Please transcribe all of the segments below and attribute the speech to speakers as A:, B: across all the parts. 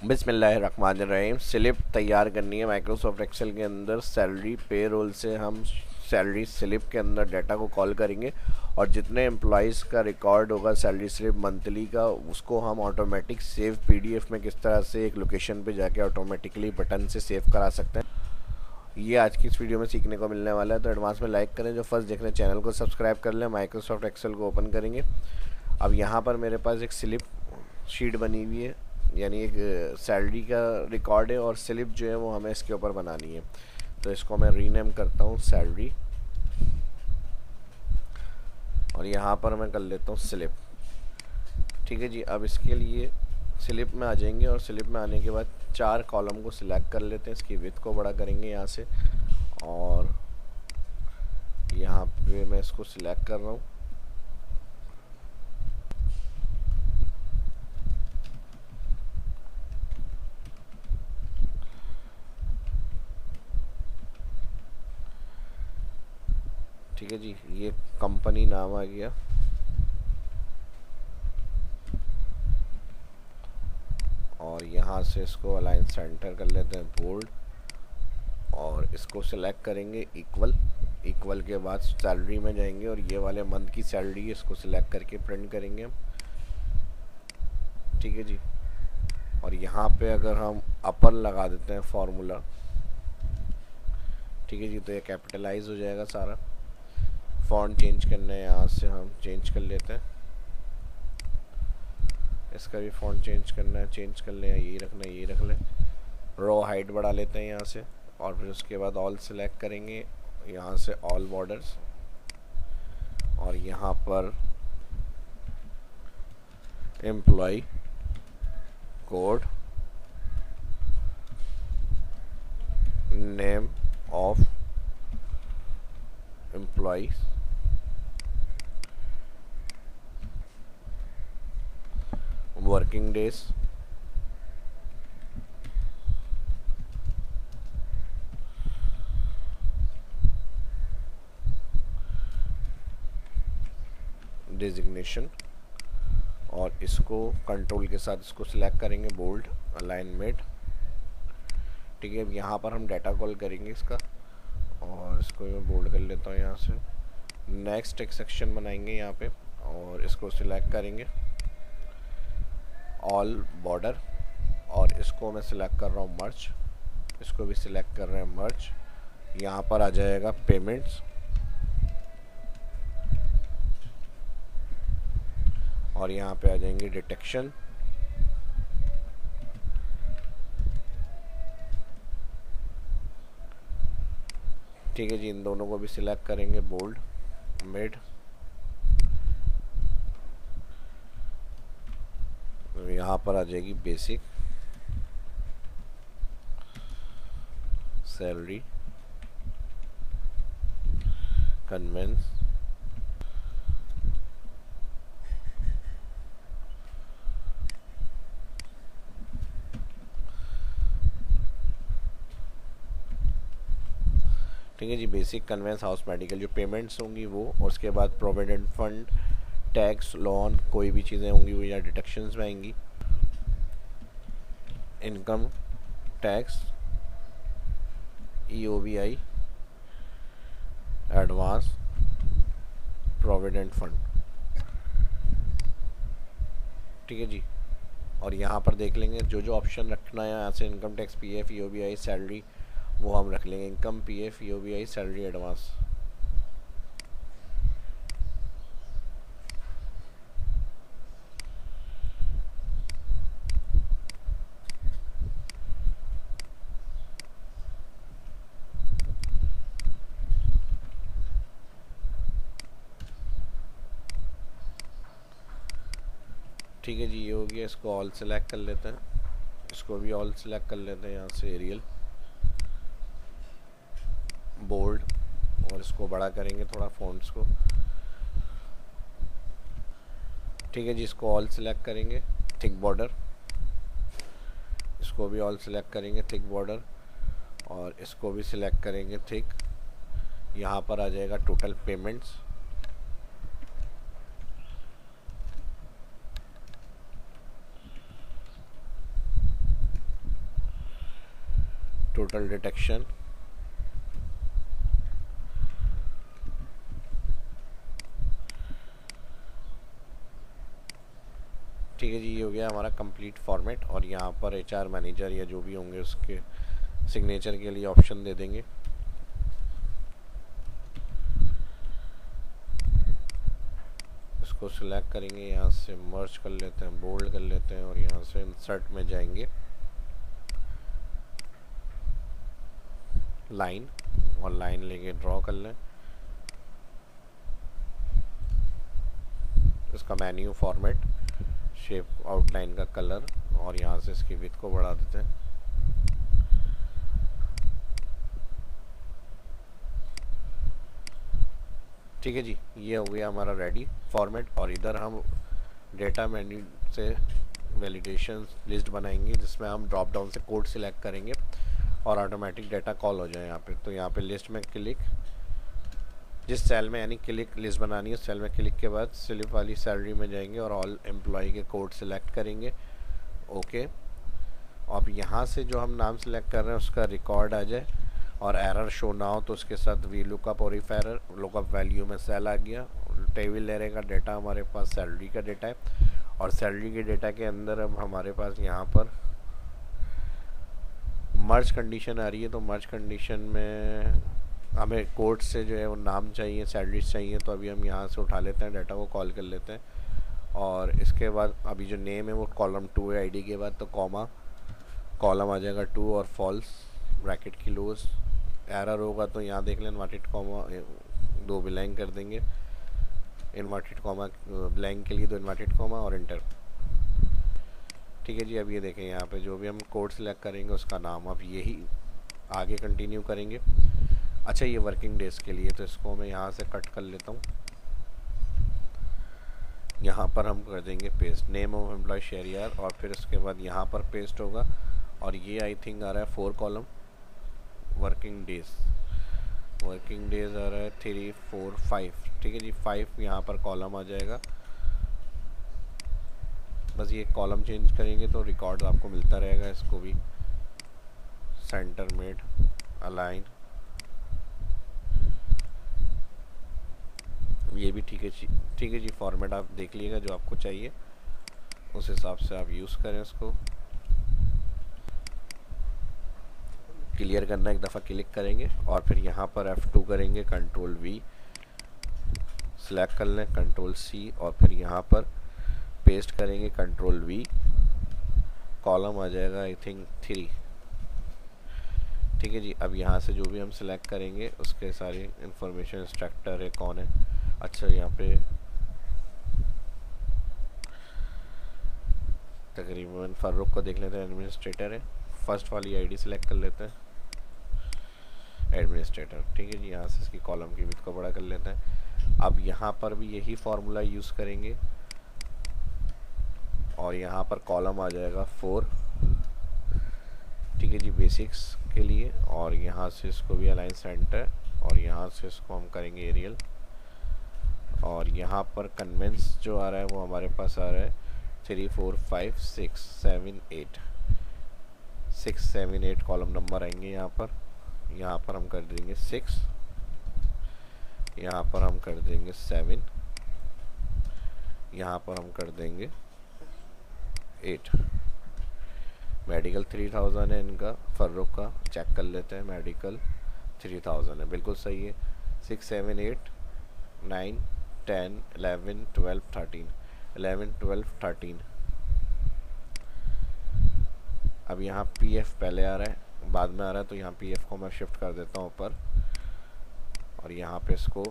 A: बिस्मिल्लाहिर्रहमानिर्रहीम। स्लिप तैयार करनी है माइक्रोसॉफ्ट एक्सेल के अंदर। सैलरी पे रोल से हम सैलरी स्लिप के अंदर डाटा को कॉल करेंगे और जितने एम्प्लॉयज़ का रिकॉर्ड होगा सैलरी स्लिप मंथली का, उसको हम ऑटोमेटिक सेव पीडीएफ में किस तरह से एक लोकेशन पे जाके ऑटोमेटिकली बटन से सेव करा सकते हैं, ये आज की इस वीडियो में सीखने को मिलने वाला है। तो एडवांस में लाइक करें, जो फर्स्ट देख रहे हैं चैनल को सब्सक्राइब कर लें। माइक्रोसॉफ्ट एक्सेल को ओपन करेंगे। अब यहाँ पर मेरे पास एक स्लिप शीट बनी हुई है, यानी एक सैलरी का रिकॉर्ड है और स्लिप जो है वो हमें इसके ऊपर बनानी है। तो इसको मैं रीनेम करता हूँ सैलरी और यहाँ पर मैं कर लेता हूँ स्लिप। ठीक है जी। अब इसके लिए स्लिप में आ जाएंगे और स्लिप में आने के बाद 4 कॉलम को सिलेक्ट कर लेते हैं। इसकी विड्थ को बड़ा करेंगे यहाँ से और यहाँ पे मैं इसको सिलेक्ट कर रहा हूँ। ठीक है जी, ये कंपनी नाम आ गया और यहाँ से इसको अलाइन सेंटर कर लेते हैं बोल्ड और इसको सिलेक्ट करेंगे इक्वल। इक्वल के बाद सैलरी में जाएंगे और ये वाले मंथ की सैलरी है, इसको सिलेक्ट करके प्रिंट करेंगे हम। ठीक है जी। और यहाँ पे अगर हम अपर लगा देते हैं फॉर्मूला, ठीक है जी, तो ये कैपिटलाइज हो जाएगा सारा। फॉन्ट चेंज करना है, यहाँ से हम चेंज कर लेते हैं। इसका भी फॉन्ट चेंज करना है, चेंज कर लें, यही रखना है, यही रख लें। रो हाइट बढ़ा लेते हैं यहाँ से और फिर उसके बाद ऑल सेलेक्ट करेंगे, यहाँ से ऑल बॉर्डर्स और यहाँ पर employee code, name of employee, working days, designation और इसको कंट्रोल के साथ इसको सिलेक्ट करेंगे बोल्ड अलाइनमेंट। ठीक है। अब यहाँ पर हम डाटा कॉल करेंगे इसका और इसको मैं बोल्ड कर लेता हूँ यहाँ से। नेक्स्ट एक सेक्शन बनाएंगे यहाँ पे और इसको सिलेक्ट करेंगे ऑल बॉर्डर और इसको मैं सिलेक्ट कर रहा हूँ मर्ज, इसको भी सिलेक्ट कर रहे हैं मर्ज। यहाँ पर आ जाएगा पेमेंट्स और यहाँ पे आ जाएंगे डिटेक्शन। ठीक है जी, इन दोनों को भी सिलेक्ट करेंगे बोल्ड मिड। यहाँ पर आ जाएगी बेसिक सैलरी कन्वेंस, ठीक है जी, बेसिक कन्वेंस हाउस मेडिकल जो पेमेंट्स होंगी वो, और उसके बाद प्रोविडेंट फंड, टैक्स, लोन, कोई भी चीज़ें होंगी वो या डिडक्शंस में आएंगी। Income tax, EOBI, advance, provident fund. ठीक है जी। और यहाँ पर देख लेंगे जो जो ऑप्शन रखना है यहाँ से, income tax, PF, EOBI, salary, वो हम रख लेंगे। Income, PF, EOBI, salary, advance. ठीक है जी, ये हो गया। इसको ऑल सेलेक्ट कर लेते हैं, इसको भी ऑल सेलेक्ट कर लेते हैं यहाँ से, एरियल बोल्ड और इसको बड़ा करेंगे थोड़ा फ़ॉन्ट्स को। ठीक है जी, इसको ऑल सेलेक्ट करेंगे, थिक बॉर्डर, इसको भी ऑल सेलेक्ट करेंगे, थिक बॉर्डर और इसको भी सिलेक्ट करेंगे थिक। यहाँ पर आ जाएगा टोटल पेमेंट्स, टोटल डिटेक्शन, ठीक है जी। ये हो गया हमारा कंप्लीट फॉर्मेट। और यहाँ पर एचआर मैनेजर या जो भी होंगे उसके सिग्नेचर के लिए ऑप्शन दे देंगे। इसको सिलेक्ट करेंगे, यहाँ से मर्ज कर लेते हैं, बोल्ड कर लेते हैं और यहाँ से इंसर्ट में जाएंगे, लाइन, और लाइन लेके ड्रॉ कर लें। इसका मेन्यू फॉर्मेट, शेप, आउटलाइन का कलर, और यहाँ से इसकी विड्थ को बढ़ा देते हैं। ठीक है जी, ये हो गया हमारा रेडी फॉर्मेट। और इधर हम डेटा मेन्यू से वैलिडेशन लिस्ट बनाएंगे जिसमें हम ड्रॉप डाउन से कोड सिलेक्ट करेंगे और ऑटोमेटिक डेटा कॉल हो जाए यहाँ पे। तो यहाँ पे लिस्ट में क्लिक, जिस सेल में यानी क्लिक लिस्ट बनानी है उस सेल में क्लिक के बाद स्लिप वाली सैलरी में जाएंगे और ऑल एम्प्लॉय के कोड सिलेक्ट करेंगे। ओके, अब यहाँ से जो हम नाम सेलेक्ट कर रहे हैं उसका रिकॉर्ड आ जाए और एरर शो ना हो तो उसके साथ वी लुकअप और इफ एरर, लुकअप वैल्यू में सेल आ गया, टेबल एरे का डेटा हमारे पास सैलरी का डेटा है। और सैलरी के डेटा के अंदर अब हमारे पास यहाँ पर मर्ज कंडीशन आ रही है। तो मर्ज कंडीशन में हमें कोड से जो है वो नाम चाहिए, सैलरीज चाहिए। तो अभी हम यहाँ से उठा लेते हैं, डाटा को कॉल कर लेते हैं और इसके बाद अभी जो नेम है वो कॉलम 2 है आईडी के बाद, तो कॉमा कॉलम आ जाएगा 2 और फॉल्स ब्रैकेट की क्लोज। एरर होगा तो यहाँ देख लें, इन्वर्टेड कॉमा 2 ब्लैंक कर देंगे, इन्वर्टेड कॉमा ब्लैंक के लिए 2 इन्वर्टेड कॉमा और इंटर। ठीक है जी, अब ये देखें यहाँ पे जो भी हम कोड सेलेक्ट करेंगे उसका नाम अब यही आगे कंटिन्यू करेंगे। अच्छा, ये वर्किंग डेज के लिए, तो इसको मैं यहाँ से कट कर लेता हूँ। यहाँ पर हम कर देंगे पेस्ट, नेम ऑफ एम्प्लॉय शेरियर, और फिर उसके बाद यहाँ पर पेस्ट होगा। और ये आई थिंक आ रहा है 4 column working days, working days आ रहा है 3, 4, 5। ठीक है जी, 5 यहाँ पर कॉलम आ जाएगा। बस ये कॉलम चेंज करेंगे तो रिकॉर्ड आपको मिलता रहेगा। इसको भी सेंटर मेड, अलाइन, ये भी ठीक है जी। ठीक है जी, फॉर्मेट आप देख लीजिएगा जो आपको चाहिए उस हिसाब से आप यूज़ करें। उसको क्लियर करना, एक दफ़ा क्लिक करेंगे और फिर यहाँ पर F2 करेंगे, कंट्रोल V सिलेक्ट कर लें, कंट्रोल C, और फिर यहाँ पर पेस्ट करेंगे, कंट्रोल V, कॉलम आ जाएगा आई थिंक 3। ठीक है जी, अब यहाँ से जो भी हम सिलेक्ट करेंगे उसके सारी इंफॉर्मेशन, इंस्ट्रक्टर है कौन है। अच्छा, यहाँ पे तकरीबन फारूक को देख लेते हैं, एडमिनिस्ट्रेटर है। फर्स्ट वाली आईडी सिलेक्ट कर लेते हैं, एडमिनिस्ट्रेटर। ठीक है जी, यहाँ से इसकी कॉलम की विड्थ को बड़ा कर लेते हैं। अब यहाँ पर भी यही फार्मूला यूज़ करेंगे और यहाँ पर कॉलम आ जाएगा 4। ठीक है जी, बेसिक्स के लिए। और यहाँ से इसको भी अलाइन सेंटर, और यहाँ से इसको हम करेंगे एरियल। और यहाँ पर कन्वेंस जो आ रहा है वो हमारे पास आ रहा है 3, 4, 5, 6, 7, 8, 6, 7, 8 कॉलम नंबर आएंगे यहाँ पर। यहाँ पर हम कर देंगे 6, यहाँ पर हम कर देंगे 7, यहाँ पर हम कर देंगे 8। मेडिकल 3000 है इनका, फर्रुख का चेक कर लेते हैं, मेडिकल 3000 है, बिल्कुल सही है। 6, 7, 8, 9, 10, 11, 12, 13, 11, 12, 13। अब यहाँ PF पहले आ रहा है, बाद में आ रहा है, तो यहाँ PF को मैं शिफ्ट कर देता हूँ ऊपर और यहाँ पे इसको।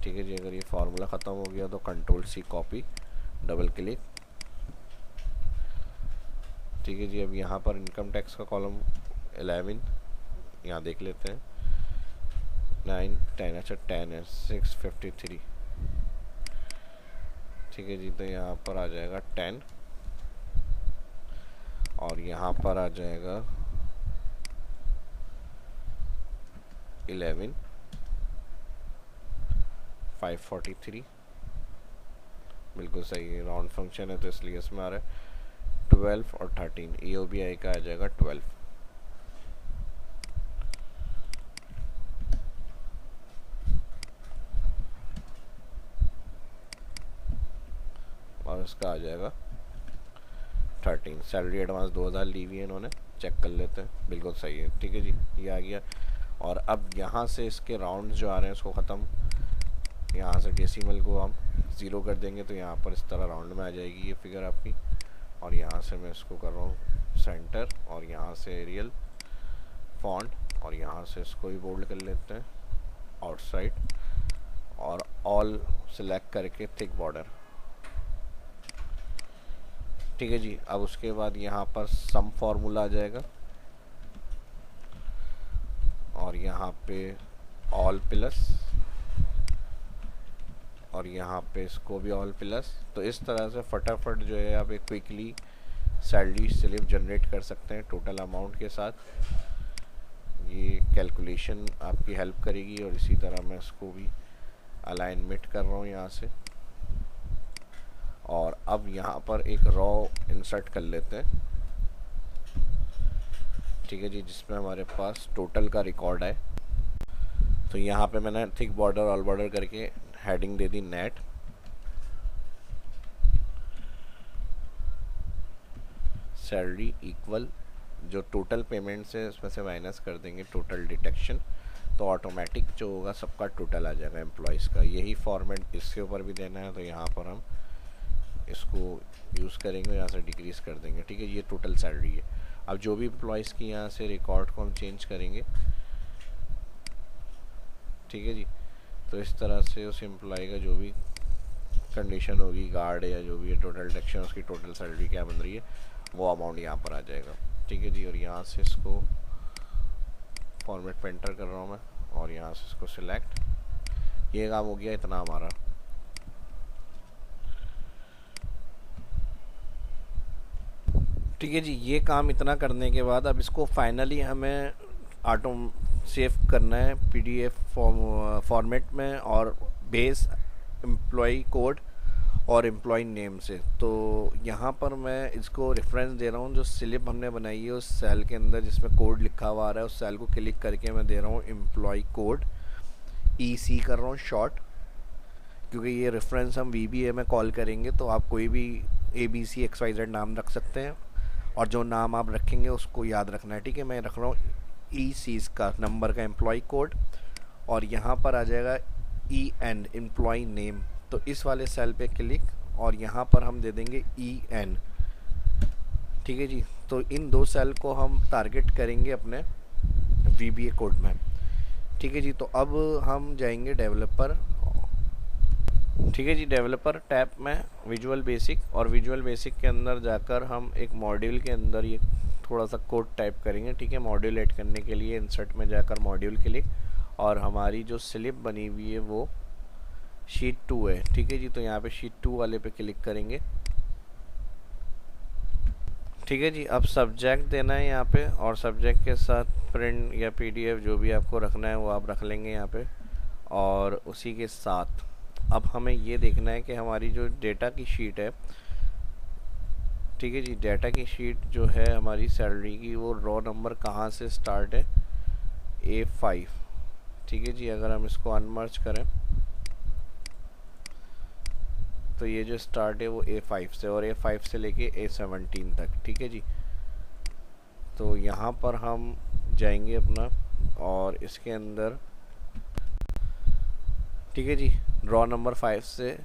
A: ठीक है जी, अगर ये फार्मूला ख़त्म हो गया तो control C copy, double click. ठीक है जी, अब यहाँ पर इनकम टैक्स का कॉलम 11 यहाँ देख लेते हैं, 9, 10, अच्छा 10 है, 653। ठीक है जी, तो यहाँ पर आ जाएगा 10 और यहाँ पर आ जाएगा 11, 543। बिल्कुल सही है, राउंड फंक्शन है तो इसलिए इसमें आ रहा है। 12 और 13, EOBI का आ जाएगा 12। और इसका आ जाएगा 13। सैलरी एडवांस 2000 ली हुई है इन्होंने, चेक कर लेते हैं, बिल्कुल सही है। ठीक है जी, ये आ गया। और अब यहाँ से इसके राउंड जो आ रहे हैं उसको ख़त्म, यहाँ से डेसिमल को हम 0 कर देंगे तो यहाँ पर इस तरह राउंड में आ जाएगी ये फिगर आपकी। और यहाँ से मैं इसको कर रहा हूँ सेंटर, और यहाँ से एरियल फॉन्ट, और यहाँ से इसको भी बोल्ड कर लेते हैं आउटसाइड, और ऑल सिलेक्ट करके थिक बॉर्डर। ठीक है जी, अब उसके बाद यहाँ पर सम फॉर्मूला आ जाएगा, और यहाँ पे ऑल प्लस, और यहाँ पे इसको भी ऑल प्लस। तो इस तरह से फटाफट जो है आप एक क्विकली सैलरी स्लिप जनरेट कर सकते हैं टोटल अमाउंट के साथ। ये कैलकुलेशन आपकी हेल्प करेगी। और इसी तरह मैं इसको भी अलाइनमेंट कर रहा हूँ यहाँ से। और अब यहाँ पर एक रॉ इंसर्ट कर लेते हैं। ठीक है जी, जिसमें हमारे पास टोटल का रिकॉर्ड है। तो यहाँ पे मैंने थिक बॉर्डर ऑल बॉर्डर करके हेडिंग दे दी नेट। सैलरी इक्वल जो टोटल पेमेंट्स है उसमें से माइनस कर देंगे टोटल डिटेक्शन, तो ऑटोमेटिक जो होगा सबका टोटल आ जाएगा एम्प्लॉयज़ का। यही फॉर्मेट इसके ऊपर भी देना है, तो यहाँ पर हम इसको यूज़ करेंगे, यहाँ से डिक्रीज़ कर देंगे। ठीक है, ये टोटल सैलरी है। अब जो भी एम्प्लॉयज़ की यहाँ से रिकॉर्ड को हम चेंज करेंगे। ठीक है जी, तो इस तरह से उस एम्प्लॉय का जो भी कंडीशन होगी, गार्ड या जो भी है, टोटल डिडक्शन उसकी टोटल सैलरी क्या बन रही है वो अमाउंट यहाँ पर आ जाएगा। ठीक है जी, और यहाँ से इसको फॉर्मेट पे एंटर कर रहा हूँ मैं, और यहाँ से इसको सिलेक्ट। ये काम हो गया इतना हमारा। ठीक है जी, ये काम इतना करने के बाद अब इसको फाइनली हमें ऑटो सेव करना है PDF फॉर्मेट में, और बेस एम्प्लॉय कोड और एम्प्लॉय नेम से। तो यहाँ पर मैं इसको रेफरेंस दे रहा हूँ, जो स्लिप हमने बनाई है उस सेल के अंदर जिसमें कोड लिखा हुआ आ रहा है, उस सेल को क्लिक करके मैं दे रहा हूँ एम्प्लॉय कोड, EC कर रहा हूँ शॉर्ट, क्योंकि ये रेफरेंस हम VBA में कॉल करेंगे। तो आप कोई भी ABC XYZ नाम रख सकते हैं, और जो नाम आप रखेंगे उसको याद रखना है। ठीक है, मैं रख रहा हूँ EC का नंबर का एम्प्लॉय कोड, और यहाँ पर आ जाएगा EN एम्प्लॉय नेम। तो इस वाले सेल पे क्लिक, और यहाँ पर हम दे देंगे EN। ठीक है जी, तो इन दो सेल को हम टारगेट करेंगे अपने VBA कोड में। ठीक है जी, तो अब हम जाएंगे डेवलपर। ठीक है जी, डेवलपर टैब में विजुअल बेसिक, और विजुअल बेसिक के अंदर जाकर हम एक मॉड्यूल के अंदर ये थोड़ा सा कोड टाइप करेंगे। ठीक है, मॉड्यूल ऐड करने के लिए इंसर्ट में जाकर मॉड्यूल क्लिक, और हमारी जो स्लिप बनी हुई है वो शीट 2 है। ठीक है जी, तो यहाँ पे शीट 2 वाले पे क्लिक करेंगे। ठीक है जी, अब सब्जेक्ट देना है यहाँ पे, और सब्जेक्ट के साथ प्रिंट या PDF जो भी आपको रखना है वो आप रख लेंगे यहाँ पे। और उसी के साथ अब हमें ये देखना है कि हमारी जो डेटा की शीट है, ठीक है जी, डेटा की शीट जो है हमारी सैलरी की, वो रॉ नंबर कहाँ से स्टार्ट है, A5। ठीक है जी, अगर हम इसको अनमर्ज करें तो ये जो स्टार्ट है वो A5 से, और A5 से लेके A17 तक। ठीक है जी, तो यहाँ पर हम जाएंगे अपना, और इसके अंदर ठीक है जी, रॉ नंबर 5 से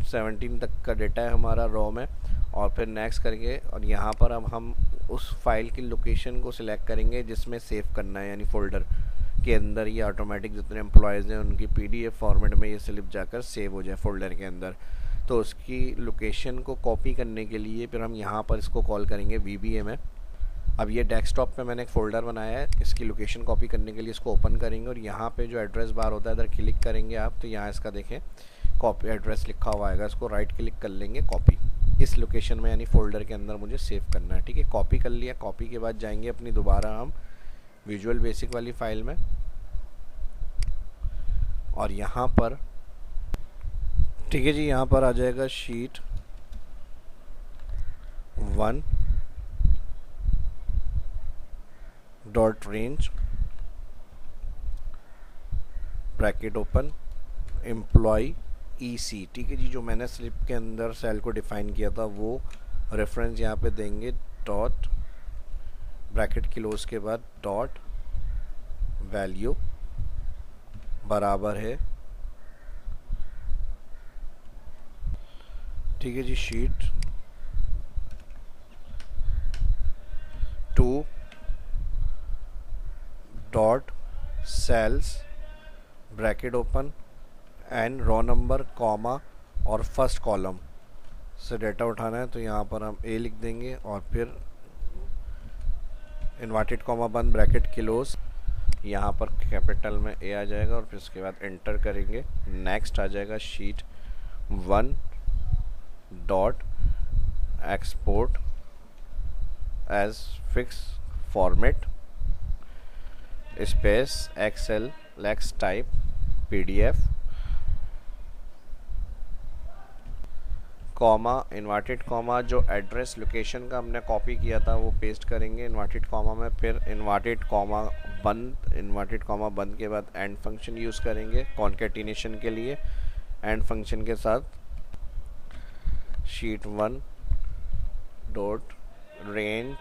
A: 17 तक का डेटा है हमारा रॉ में, और फिर नेक्स्ट करके, और यहाँ पर अब हम उस फाइल की लोकेशन को सिलेक्ट करेंगे जिसमें सेव करना है, यानी फोल्डर के अंदर ये ऑटोमेटिक जितने एम्प्लॉयज़ हैं उनकी PDF फॉर्मेट में ये स्लिप जाकर सेव हो जाए फोल्डर के अंदर। तो उसकी लोकेशन को कॉपी करने के लिए फिर हम यहाँ पर इसको कॉल करेंगे VBA में। अब ये डेस्कटॉप पे मैंने एक फ़ोल्डर बनाया है, इसकी लोकेशन कॉपी करने के लिए इसको ओपन करेंगे, और यहाँ पे जो एड्रेस बार होता है इधर क्लिक करेंगे आप, तो यहाँ इसका देखें कॉपी एड्रेस लिखा हुआ आएगा, इसको राइट क्लिक कर लेंगे, कॉपी इस लोकेशन में यानी फ़ोल्डर के अंदर मुझे सेव करना है। ठीक है, कॉपी कर लिया। कॉपी के बाद जाएंगे अपनी दोबारा हम विजुअल बेसिक वाली फ़ाइल में, और यहाँ पर ठीक है जी, यहाँ पर आ जाएगा sheet 1 dot range bracket open employee EC। ठीक है जी, जो मैंने स्लिप के अंदर सेल को डिफाइन किया था वो रेफरेंस यहाँ पे देंगे, डॉट ब्रैकेट क्लोज के बाद डॉट वैल्यू बराबर है, ठीक है जी, sheet 2 dot cells bracket open and row number comma और फर्स्ट कॉलम से डेटा उठाना है। तो यहाँ पर हम A लिख देंगे और फिर इन्वर्टेड कॉमा बंद ब्रैकेट क्लोज, यहाँ पर कैपिटल में A आ जाएगा और फिर उसके बाद एंटर करेंगे। नेक्स्ट आ जाएगा sheet 1 dot export as fix format space excel lex type PDF comma inverted comma, जो एड्रेस लोकेशन का हमने कॉपी किया था वो पेस्ट करेंगे इन्वर्टेड कॉमा में, फिर इन्वर्टेड कॉमा बंद के बाद एंड फंक्शन यूज़ करेंगे कॉन्केटिनेशन के लिए। एंड फंक्शन के साथ शीट 1 डॉट रेंज,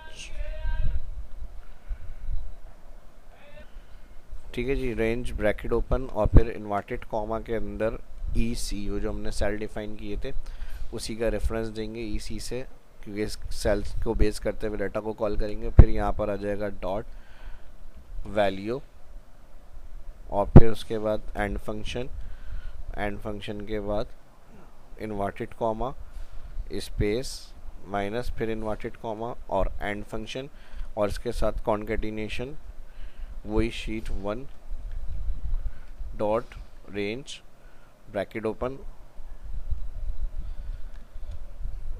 A: ठीक है जी, रेंज ब्रैकेट ओपन और फिर इन्वर्टेड कॉमा के अंदर EC, वो जो हमने सेल डिफाइन किए थे उसी का रेफरेंस देंगे EC से, क्योंकि इस सेल को बेस करते हुए डाटा को कॉल करेंगे। फिर यहाँ पर आ जाएगा डॉट वैल्यू और फिर उसके बाद एंड फंक्शन के बाद इन्वर्टेड कॉमा स्पेस माइनस फिर इन्वर्टेड कॉमा और एंड फंक्शन और इसके साथ कॉन्केटिनेशन, वही sheet 1 dot range bracket open,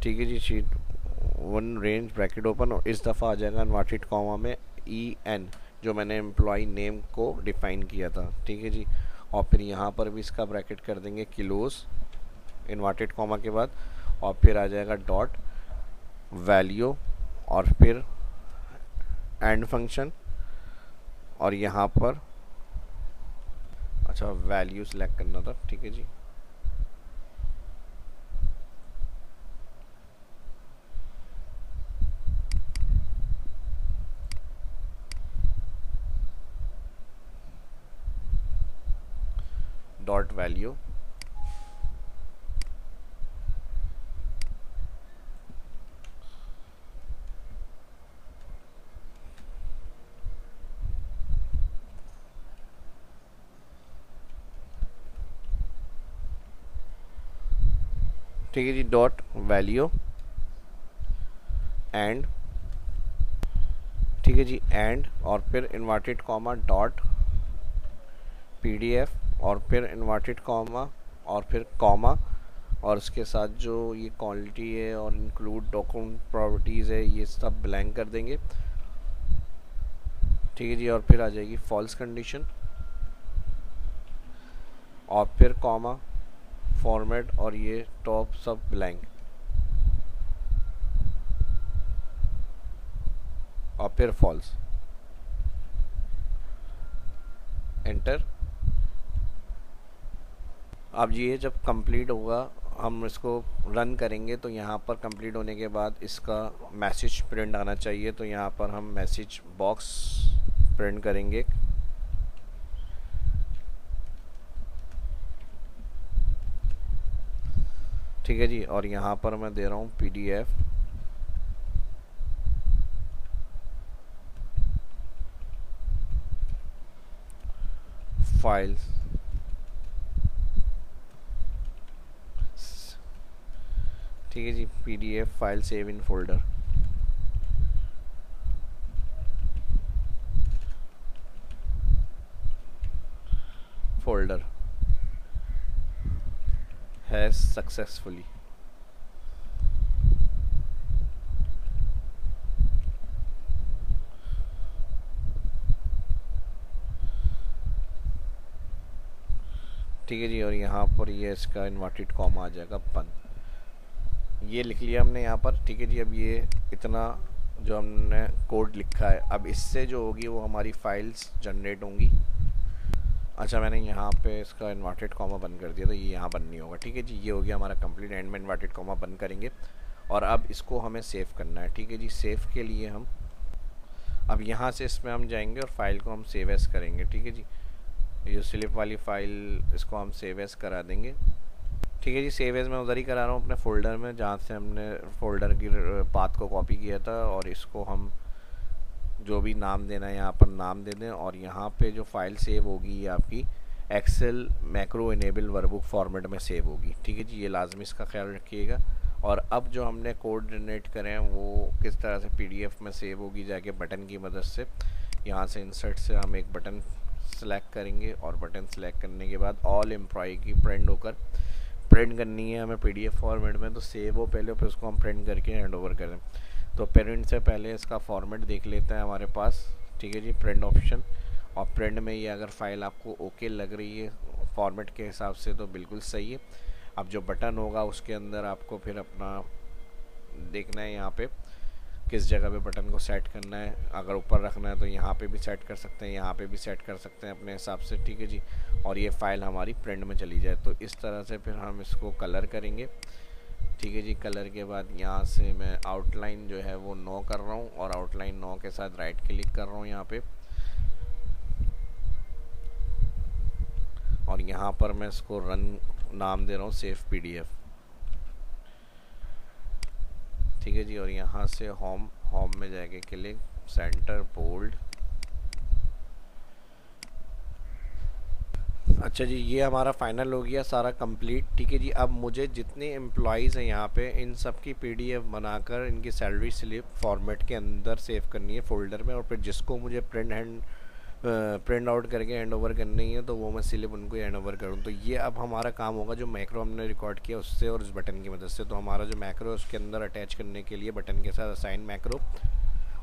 A: ठीक है जी, शीट 1 रेंज ब्रैकेट ओपन और इस दफ़ा आ जाएगा इन्वर्टेड कॉमा में EN, जो मैंने एम्प्लॉय नेम को डिफाइन किया था, ठीक है जी। और फिर यहाँ पर भी इसका ब्रैकेट कर देंगे क्लोज इन्वर्टेड कॉमा के बाद और फिर आ जाएगा डॉट वैल्यू और फिर एंड फंक्शन और यहाँ पर अच्छा वैल्यू सेलेक्ट करना था, ठीक है जी। डॉट वैल्यू ठीक है जी, डॉट वैल्यू एंड, ठीक है जी, एंड और फिर इन्वर्टेड कॉमा डॉट PDF और फिर इन्वर्टेड कॉमा और फिर कॉमा और उसके साथ जो ये क्वालिटी है और इंक्लूड डॉक्यूमेंट प्रॉपर्टीज़ है ये सब ब्लैंक कर देंगे, ठीक है जी। और फिर आ जाएगी फॉल्स कंडीशन और फिर कॉमा फॉर्मेट और ये टॉप सब ब्लैंक और फिर फॉल्स, एंटर। अब ये जब कंप्लीट होगा हम इसको रन करेंगे तो यहाँ पर कंप्लीट होने के बाद इसका मैसेज प्रिंट आना चाहिए। तो यहाँ पर हम मैसेज बॉक्स प्रिंट करेंगे, ठीक है जी। और यहाँ पर मैं दे रहा हूँ PDF फाइल्स, ठीक है जी, PDF file save in folder, has successfully, ठीक है जी। और यहाँ पर ये इसका इन्वर्टेड कॉमा आ जाएगा बंद। ये लिख लिया हमने यहाँ पर, ठीक है जी। अब ये इतना जो हमने कोड लिखा है, अब इससे जो होगी वो हमारी फाइल्स जनरेट होंगी। अच्छा, मैंने यहाँ पे इसका इन्वर्टेड कॉमा बंद कर दिया, तो ये यहाँ बंद नहीं होगा, ठीक है जी। ये हो गया हमारा कंप्लीट, एंड में इन्वर्टेड कॉमा बंद करेंगे और अब इसको हमें सेव करना है, ठीक है जी। सेव के लिए हम अब यहाँ से इसमें हम जाएंगे और फाइल को हम सेव एस करेंगे, ठीक है जी। ये स्लिप वाली फाइल, इसको हम सेव एस करा देंगे, ठीक है जी। सेव एज मैं उधर ही करा रहा हूँ अपने फ़ोल्डर में जहाँ से हमने फ़ोल्डर की पाथ को कॉपी किया था, और इसको हम जो भी नाम देना है यहाँ पर नाम दे दें। और यहाँ पे जो फाइल सेव होगी ये आपकी excel macro enable workbook format में सेव होगी, ठीक है जी। ये लाजमी इसका ख्याल रखिएगा। और अब जो हमने कोड जनरेट करें वो किस तरह से पीडीएफ में सेव होगी, जाके बटन की मदद से यहाँ से इंसर्ट से हम एक बटन सेलेक्ट करेंगे, और बटन सेलेक्ट करने के बाद ऑल एम्प्लॉय की प्रिंट होकर प्रिंट करनी है हमें पीडीएफ फॉर्मेट में, तो सेव हो पहले, फिर उसको हम प्रिंट करके हैंड ओवर करें। तो प्रिंट से पहले इसका फॉर्मेट देख लेते हैं हमारे पास, ठीक है जी। प्रिंट ऑप्शन, और प्रिंट में ये अगर फाइल आपको ओके लग रही है फॉर्मेट के हिसाब से तो बिल्कुल सही है। अब जो बटन होगा उसके अंदर आपको फिर अपना देखना है यहाँ पे किस जगह पे बटन को सेट करना है। अगर ऊपर रखना है तो यहाँ पे भी सेट कर सकते हैं, यहाँ पे भी सेट कर सकते हैं अपने हिसाब से, ठीक है जी। और ये फाइल हमारी प्रिंट में चली जाए, तो इस तरह से फिर हम इसको कलर करेंगे, ठीक है जी। कलर के बाद यहाँ से मैं आउटलाइन जो है वो 9 कर रहा हूँ, और आउटलाइन 9 के साथ राइट क्लिक कर रहा हूँ यहाँ पे, और यहाँ पर मैं इसको रन नाम दे रहा हूँ सेव पीडीएफ, ठीक है जी। और यहाँ से होम में जाके क्लिक सेंटर बोल्ड। अच्छा जी, ये हमारा फाइनल हो गया सारा कंप्लीट, ठीक है जी। अब मुझे जितने एम्प्लॉयज़ हैं यहाँ पे इन सब की पीडीएफ बनाकर इनकी सैलरी स्लिप फॉर्मेट के अंदर सेव करनी है फ़ोल्डर में, और फिर जिसको मुझे प्रिंट आउट करके हैंड ओवर करनी है तो वो मैं स्लिप उनको हैंड ओवर करूँ। तो ये अब हमारा काम होगा जो मैक्रो हमने रिकॉर्ड किया उससे और उस बटन की मदद से। तो हमारा जो मैक्रो है उसके अंदर अटैच करने के लिए बटन के साथ असाइन मैक्रो,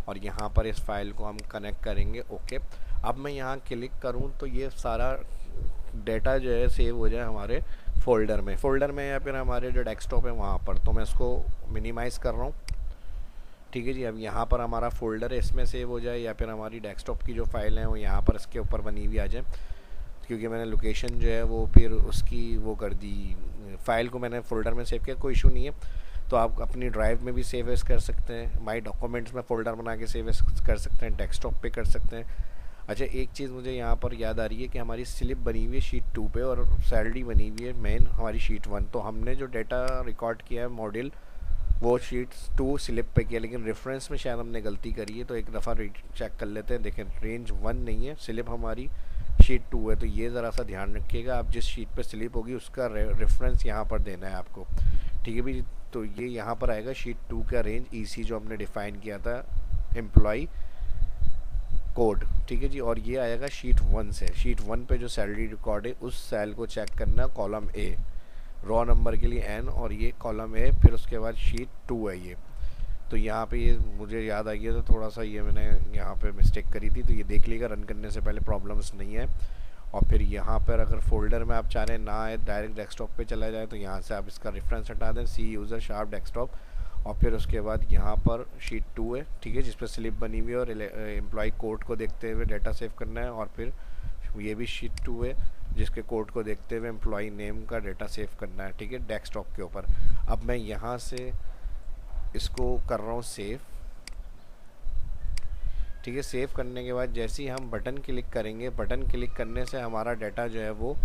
A: और यहाँ पर इस फाइल को हम कनेक्ट करेंगे, ओके। अब मैं यहाँ क्लिक करूँ तो ये सारा डेटा जो है सेव हो जाए हमारे फ़ोल्डर में या फिर हमारे जो डेस्कटॉप है वहाँ पर। तो मैं इसको मिनिमाइज़ कर रहा हूँ, ठीक है जी। अब यहाँ पर हमारा फ़ोल्डर है इसमें सेव हो जाए, या फिर हमारी डेस्कटॉप की जो फाइल है वो यहाँ पर इसके ऊपर बनी हुई आ जाए, क्योंकि मैंने लोकेशन जो है वो फिर उसकी वो कर दी, फाइल को मैंने फ़ोल्डर में सेव किया, कोई इशू नहीं है। तो आप अपनी ड्राइव में भी सेव एस कर सकते हैं, माई डॉक्यूमेंट्स में फ़ोल्डर बना के सेव एस कर सकते हैं, डेस्कटॉप पे कर सकते हैं। अच्छा, एक चीज़ मुझे यहाँ पर याद आ रही है कि हमारी स्लिप बनी हुई है शीट 2 पे और सैलरी बनी हुई है मेन हमारी शीट 1। तो हमने जो डेटा रिकॉर्ड किया है मॉड्यूल वो शीट 2 स्लिप पे किया, लेकिन रेफरेंस में शायद हमने गलती करी है, तो एक दफ़ा चेक कर लेते हैं। देखें, रेंज 1 नहीं है, स्लिप हमारी शीट 2 है, तो ये ज़रा सा ध्यान रखिएगा। आप जिस शीट पे स्लिप होगी उसका रेफरेंस यहाँ पर देना है आपको, ठीक है भी। तो ये यहाँ पर आएगा शीट 2 का रेंज ईसी जो हमने डिफ़ाइन किया था एम्प्लॉय कोड, ठीक है जी। और ये आएगा शीट 1 से। शीट 1 पे जो सैलरी रिकॉर्ड है उस सेल को चेक करना, कॉलम ए, रॉ नंबर के लिए एन, और ये कॉलम ए, फिर उसके बाद शीट 2 है ये। तो यहाँ पे ये मुझे याद आ गया था थोड़ा सा, ये मैंने यहाँ पे मिस्टेक करी थी, तो ये देख लीजिएगा रन करने से पहले प्रॉब्लम्स नहीं है। और फिर यहाँ पर अगर फोल्डर में आप चाह रहे हैं ना आए, डायरेक्ट डेस्कटॉप पे चला जाए, तो यहाँ से आप इसका रेफरेंस हटा दें, सी यूज़र शार्प डेस्कटॉप, और फिर उसके बाद यहाँ पर शीट 2 है, ठीक है, जिस पर स्लिप बनी हुई है, और एम्प्लॉय कोड को देखते हुए डाटा सेव करना है। और फिर ये भी शीट 2 है जिसके कोड को देखते हुए एम्प्लॉय नेम का डाटा सेव करना है, ठीक है, डेस्कटॉप के ऊपर। अब मैं यहाँ से इसको कर रहा हूँ सेव, ठीक है। सेव करने के बाद जैसे ही हम बटन क्लिक करेंगे, बटन क्लिक करने से हमारा डाटा जो है वो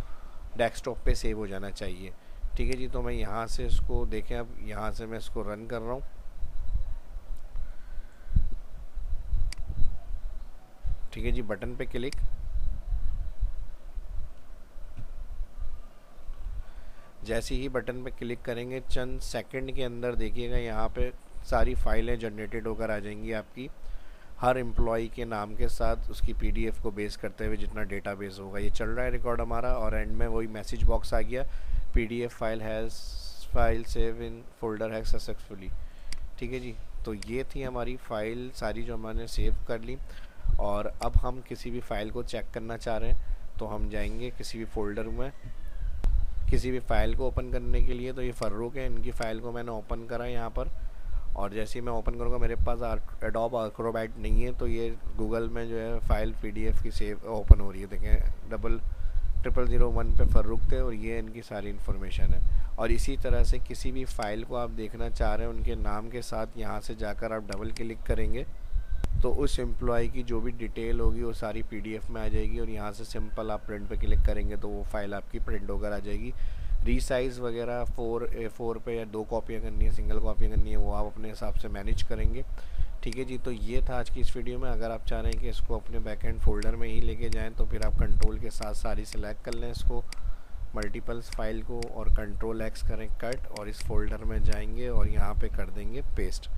A: डेस्कटॉप पे सेव हो जाना चाहिए, ठीक है जी। तो मैं यहाँ से इसको देखें, अब यहाँ से मैं इसको रन कर रहा हूँ, ठीक है जी। बटन पे क्लिक, जैसे ही बटन पे क्लिक करेंगे चंद सेकंड के अंदर देखिएगा यहाँ पे सारी फाइलें जनरेटेड होकर आ जाएंगी आपकी, हर एम्प्लॉय के नाम के साथ उसकी पीडीएफ को बेस करते हुए जितना डेटाबेस होगा। ये चल रहा है रिकॉर्ड हमारा, और एंड में वही मैसेज बॉक्स आ गया, PDF file save in folder है सक्सेसफुली, ठीक है जी। तो ये थी हमारी फ़ाइल सारी जो हमने सेव कर ली। और अब हम किसी भी फ़ाइल को चेक करना चाह रहे हैं तो हम जाएंगे किसी भी फ़ोल्डर में, किसी भी फ़ाइल को ओपन करने के लिए। तो ये फ़र्रुख है, इनकी फ़ाइल को मैंने ओपन करा यहाँ पर, और जैसे ही मैं ओपन करूँगा मेरे पास एडोब एक्रोबैट नहीं है, तो ये गूगल में जो है फ़ाइल PDF की सेव ओपन हो रही है। देखें 0001 पे फ़र्रुख थे और ये इनकी सारी इन्फॉर्मेशन है। और इसी तरह से किसी भी फ़ाइल को आप देखना चाह रहे हैं उनके नाम के साथ, यहाँ से जाकर आप डबल क्लिक करेंगे तो उस एम्प्लॉय की जो भी डिटेल होगी वो सारी PDF में आ जाएगी, और यहाँ से सिंपल आप प्रिंट पे क्लिक करेंगे तो वो फाइल आपकी प्रिंट होकर आ जाएगी। रीसाइज़ वगैरह 4A4 पे या 2 कॉपियाँ करनी है, सिंगल कॉपियाँ करनी है, वो आप अपने हिसाब से मैनेज करेंगे। ठीक है जी, तो ये था आज की इस वीडियो में। अगर आप चाह रहे हैं कि इसको अपने बैकएंड फोल्डर में ही लेके जाएं तो फिर आप कंट्रोल के साथ सारी सिलेक्ट कर लें इसको, मल्टीपल्स फाइल को, और कंट्रोल X करें कट, और इस फोल्डर में जाएंगे और यहाँ पे कर देंगे पेस्ट।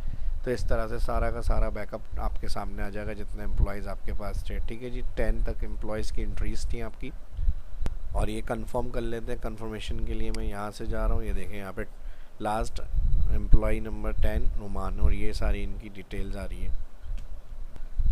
A: तो इस तरह से सारा का सारा बैकअप आपके सामने आ जाएगा जितने एम्प्लॉयज़ आपके पास थे। ठीक है जी, 10 तक एम्प्लॉयज़ की एंट्रीज़ थी आपकी। और ये कंफर्म कर लेते हैं, कंफर्मेशन के लिए मैं यहाँ से जा रहा हूँ। ये देखें यहाँ पे लास्ट एम्प्लॉय नंबर 10 नुमान, और ये सारी इनकी डिटेल्स आ रही है।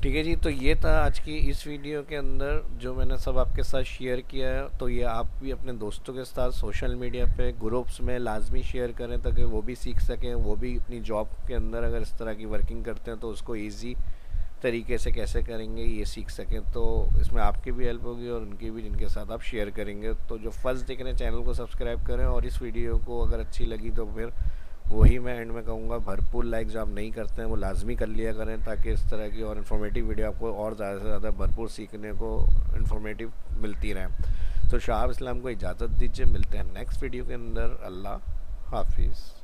A: ठीक है जी, तो ये था आज की इस वीडियो के अंदर जो मैंने सब आपके साथ शेयर किया है। तो ये आप भी अपने दोस्तों के साथ सोशल मीडिया पे ग्रुप्स में लाजमी शेयर करें ताकि वो भी सीख सकें, वो भी अपनी जॉब के अंदर अगर इस तरह की वर्किंग करते हैं तो उसको ईजी तरीके से कैसे करेंगे ये सीख सकें। तो इसमें आपकी भी हेल्प होगी और उनकी भी जिनके साथ आप शेयर करेंगे। तो जो फर्स्ट देख रहे हैं चैनल को सब्सक्राइब करें, और इस वीडियो को अगर अच्छी लगी तो फिर वही मैं एंड में कहूँगा, भरपूर लाइक जो आप नहीं करते हैं वो लाजमी कर लिया करें ताकि इस तरह की और इन्फॉर्मेटिव वीडियो आपको और ज़्यादा से ज़्यादा भरपूर सीखने को इन्फॉर्मेटिव मिलती रहे। तो शाह इस्लाम को इजाज़त दीजिए, मिलते हैं नेक्स्ट वीडियो के अंदर। अल्लाह हाफिज़।